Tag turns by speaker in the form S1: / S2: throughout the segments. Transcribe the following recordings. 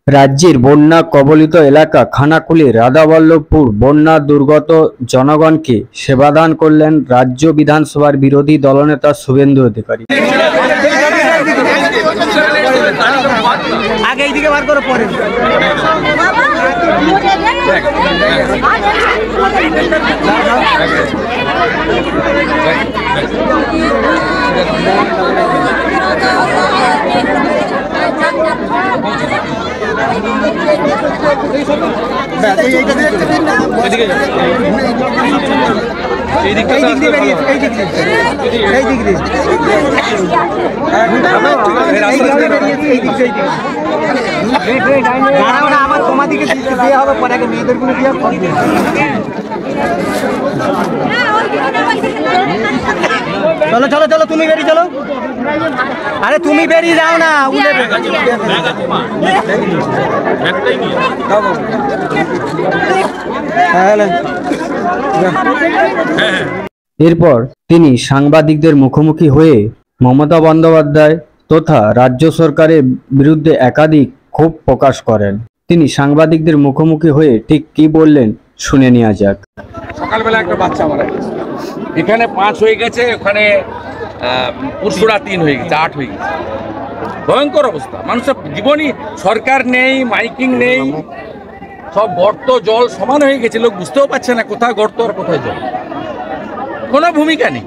S1: রাজ্যের বন্যা কবলিত এলাকা খানাকুলি রাধাবল্লভপুর বন্যা দুর্গত জনগণকে সেবাদান করলেন রাজ্য বিধানসভার বিরোধী দলনেতা শুভেন্দু অধিকারী।
S2: चलो चलो चलो तुम्हें बेरी चलो अरे तुम्हें बेरी जाओ ना
S1: এরপর তিনি সাংবাদিকদের মুখোমুখি হয়ে মমতা বন্দ্যোপাধ্যায় তথা রাজ্য সরকারের বিরুদ্ধে একাধিক ক্ষোভ প্রকাশ করেন। তিনি সাংবাদিকদের মুখোমুখি হয়ে ঠিক কি বললেন শুনে নেওয়া যাক।
S3: সকালবেলা একটা বাচ্চা মারা গেছে, এখানে 5 হয়ে গেছে, ওখানে পুরসুরা 3 হয়ে গেছে, 8 হয়ে গেছে। ভয়ঙ্কর অবস্থা, মানুষের জীবনই, সরকার নেই, মাইকিং নেই, সব গর্ত জল সমান হয়ে গেছে, লোক বুঝতেও পারছে না কোথায় গর্ত আর কোথায় জল, কোনো ভূমিকা নেই।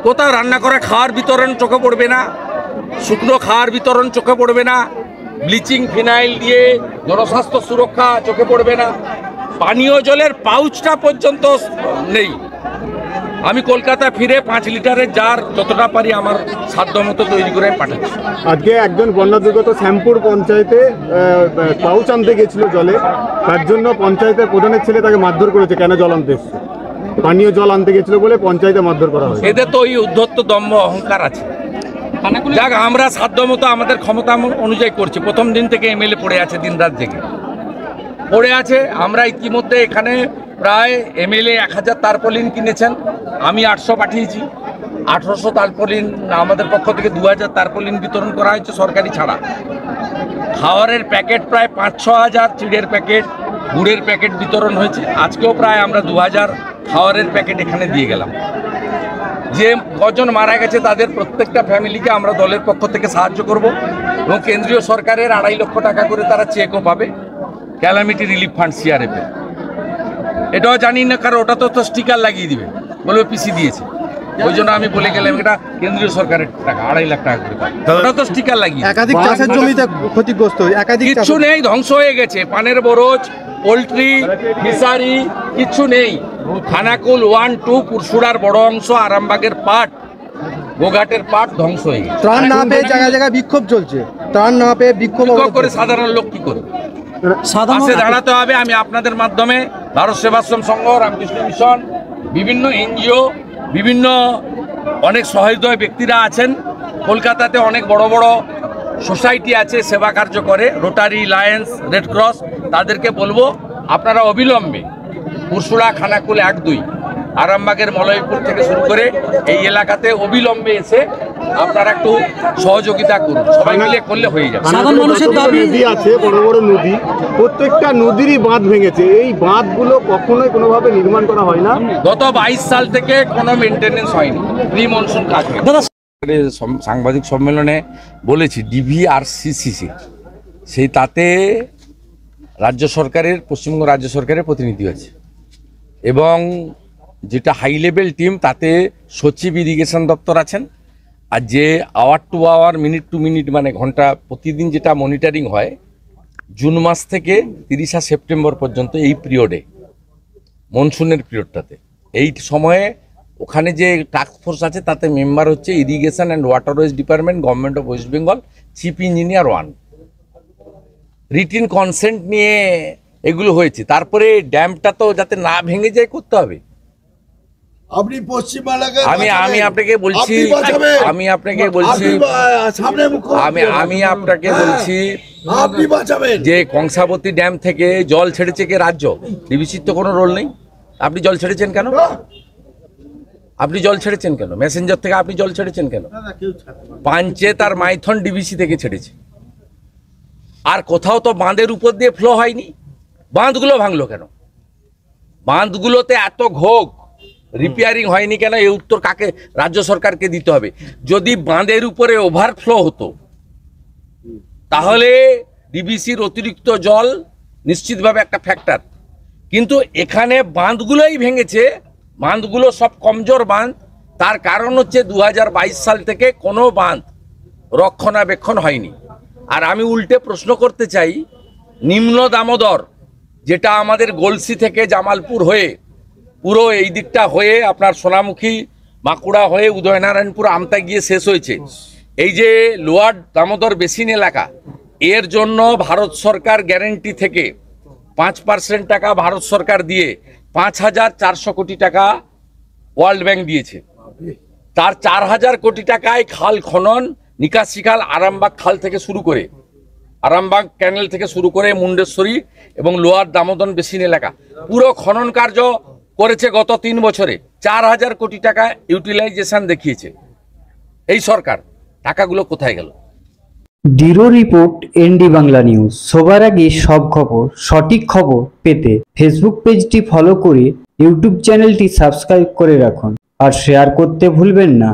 S3: কোথাও রান্না করা খাওয়ার বিতরণ চোখে পড়বে না, শুকনো খাওয়ার বিতরণ চোখে পড়বে না, ব্লিচিং ফিনাইল দিয়ে জনস্বাস্থ্য সুরক্ষা চোখে পড়বে না, পানীয় জলের পাউচটা পর্যন্ত নেই। আমি কলকাতা ফিরে 5 লিটারের জার যতটা পারি আমার সাধ্য মতো তৈরি করে পাঠাচ্ছি।
S4: আজকে একজন বন্যা দুর্গত শ্যামপুর পঞ্চায়েতে পাউচ আনতে গেছিল জলে, তার জন্য পঞ্চায়েতের প্রধানের ছেলে তাকে মারধর করেছে। কেন জল আনতে এসছে? পানীয় জল আনতে গেছিল বলে পঞ্চায়েতে মারধর করা হয়েছে।
S3: এদের তো ওই উদ্ধত্ত দম্ভ অহংকার আছে। যাক, আমরা সাধ্য মতো আমাদের ক্ষমতা অনুযায়ী করছি। প্রথম দিন থেকে এমএলএ পড়ে আছে, দিন রাত জেগে পড়ে আছে। আমরা ইতিমধ্যে এখানে প্রায় এমএলএ 1000 তারপলিন কিনেছেন, আমি 800 পাঠিয়েছি। 1800 তারপলিন আমাদের পক্ষ থেকে 2000 তারপলিন বিতরণ করা হয়েছে সরকারি ছাড়া। খাওয়ারের প্যাকেট প্রায় 5-6 হাজার, চিড়ের প্যাকেট, গুড়ের প্যাকেট বিতরণ হয়েছে। আজকেও প্রায় আমরা 2000 খাওয়ারের প্যাকেট এখানে দিয়ে গেলাম। যে কজন মারা গেছে তাদের প্রত্যেকটা ফ্যামিলিকে আমরা দলের পক্ষ থেকে সাহায্য করব এবং কেন্দ্রীয় সরকারের 2.5 লক্ষ টাকা করে তারা চেকও পাবে, ক্যালামিটি রিলিফ ফান্ড সিআরএফে। এটাও জানি না, কারণ ওটা তো স্টিকার লাগিয়ে দিবে, বলবে পিসি দিয়েছে। ওই জন্য আমি বলে গেলাম এটা কেন্দ্রীয় সরকারের টাকা, 2.5 লাখ টাকা করে, ওটা তো স্টিকার লাগিয়ে।
S4: একাধিক চাষের জমিতে ক্ষতিগ্রস্ত,
S3: কিচ্ছু নেই, ধ্বংস হয়ে গেছে। পানের বরজ, পোলট্রি, ফিশারি, কিচ্ছু নেই। খানাকুল 1, 2, পুরসুরার বড় অংশ, আরামবাগের পাট, গোঘাটের পাট ধ্বংস হয়ে গেছে।
S4: ত্রাণ না পেয়ে জায়গায় জায়গায় বিক্ষোভ চলছে। ত্রাণ না পেয়ে বিক্ষোভ
S3: করে সাধারণ লোক কি করে পাশে দাঁড়াতে হবে। আমি আপনাদের মাধ্যমে ভারত সেবাশ্রম সংঘ, রামকৃষ্ণ মিশন, বিভিন্ন এনজিও, বিভিন্ন অনেক সহৃদয় ব্যক্তিরা আছেন। কলকাতাতে অনেক বড় বড় সোসাইটি আছে সেবা কার্য করে, রোটারি, লায়ন্স, রেড ক্রস, তাদেরকে বলবো আপনারা অবিলম্বে পুরসুরা, খানাকুল 1, 2, আরামবাগের মলয়পুর থেকে শুরু করে এই এলাকাতে অবিলম্বে এসে আপনারা একটু সহযোগিতা করুন। সবাই মিলে করলে হয়ে যাবে।
S4: নদী আছে, বড় বড় নদী, প্রত্যেকটা নদীরই বাঁধ ভেঙেছে। এই বাঁধগুলো কখনোই কোনোভাবে নির্মাণ করা হয় না।
S3: গত 22 সাল থেকে কোনো মেনটেনেন্স হয়নি, প্রি মনসুন কাজ। সাংবাদিক সম্মেলনে বলেছি ডিভিআরসিসি, সেই তাতে রাজ্য সরকারের, পশ্চিমবঙ্গ রাজ্য সরকারের প্রতিনিধি আছে এবং যেটা হাই লেভেল টিম, তাতে সচিব ইরিগেশন দপ্তর আছেন। আর যে hour to hour, minute to minute, মানে ঘন্টা প্রতিদিন যেটা মনিটরিং হয়, জুন মাস থেকে 30 সেপ্টেম্বর পর্যন্ত, এই পিরিয়ডে, মনসুনের পিরিয়ডটাতে, এই সময়ে ওখানে যে টাস্ক ফোর্স আছে তাতে মেম্বার হচ্ছে irrigation and waterways department, government of West Bengal, chief engineer 1। Written consent নিয়ে এগুলো হয়েছে। তারপরে ড্যামটা তো যাতে না ভেঙে যায় করতে হবে।
S5: আপনি পশ্চিমবাংলাকে
S3: আমি আপনাকে বলছি, আমি আপনাকে বলছি
S5: আপনি বাঁচাবেন
S3: যে কংসাবতী ড্যাম থেকে জল ছেড়েছে কে? রাজ্য। ডিবিসির তো কোনো রোল নেই। আপনি জল ছেড়েছেন কেন? আপনি জল ছেড়েছেন কেন? মেসেঞ্জার থেকে আপনি জল ছেড়েছেন কেন? পাঞ্চেত আর মাইথন ডিবিসি থেকে ছেড়েছে। আর কোথাও তো বাঁধের উপর দিয়ে ফ্লো হয়নি। বাঁধগুলো ভাঙলো কেন? বাঁধগুলোতে এত ঘোগ রিপেয়ারিং হয়নি কেন? এই উত্তর কাকে? রাজ্য সরকারকে দিতে হবে। যদি বাঁধের উপরে ওভারফ্লো হতো তাহলে ডিবিসির অতিরিক্ত জল নিশ্চিতভাবে একটা ফ্যাক্টর, কিন্তু এখানে বাঁধগুলোই ভেঙেছে। বাঁধগুলো সব কমজোর বাঁধ। তার কারণ হচ্ছে 2022 সাল থেকে কোনো বাঁধ রক্ষণাবেক্ষণ হয়নি। আর আমি উল্টে প্রশ্ন করতে চাই, নিম্ন দামোদর যেটা আমাদের গলসি থেকে জামালপুর হয়ে পুরো এই দিকটা হয়ে আপনার সোনামুখী বাঁকুড়া হয়ে উদয়নারায়ণপুর আমতা গিয়ে শেষ হয়েছে, এই যে লোয়ার দামোদর বেসিন এলাকা, এর জন্য ভারত সরকার গ্যারেন্টি থেকে 5% টাকা ভারত সরকার দিয়ে 5,400 কোটি টাকা ওয়ার্ল্ড ব্যাংক দিয়েছে। তার 4,000 কোটি টাকায় খাল খনন, নিকাশি খাল, আরামবাগ খাল থেকে শুরু করে, আরামবাগ ক্যানেল থেকে শুরু করে মুন্ডেশ্বরী এবং লোয়ার দামোদর বেসিন এলাকা পুরো খনন কার্য করেছে গত 3 বছরে। 4,000 কোটি টাকা ইউটিলাইজেশন দেখিয়েছে এই সরকার। টাকাগুলো কোথায় গেল?
S1: Bureau report, ND Bangla news. সবার আগে সব খবর, সঠিক খবর পেতে ফেসবুক পেজটি ফলো করে ইউটিউব চ্যানেলটি সাবস্ক্রাইব করে রাখুন আর শেয়ার করতে ভুলবেন না।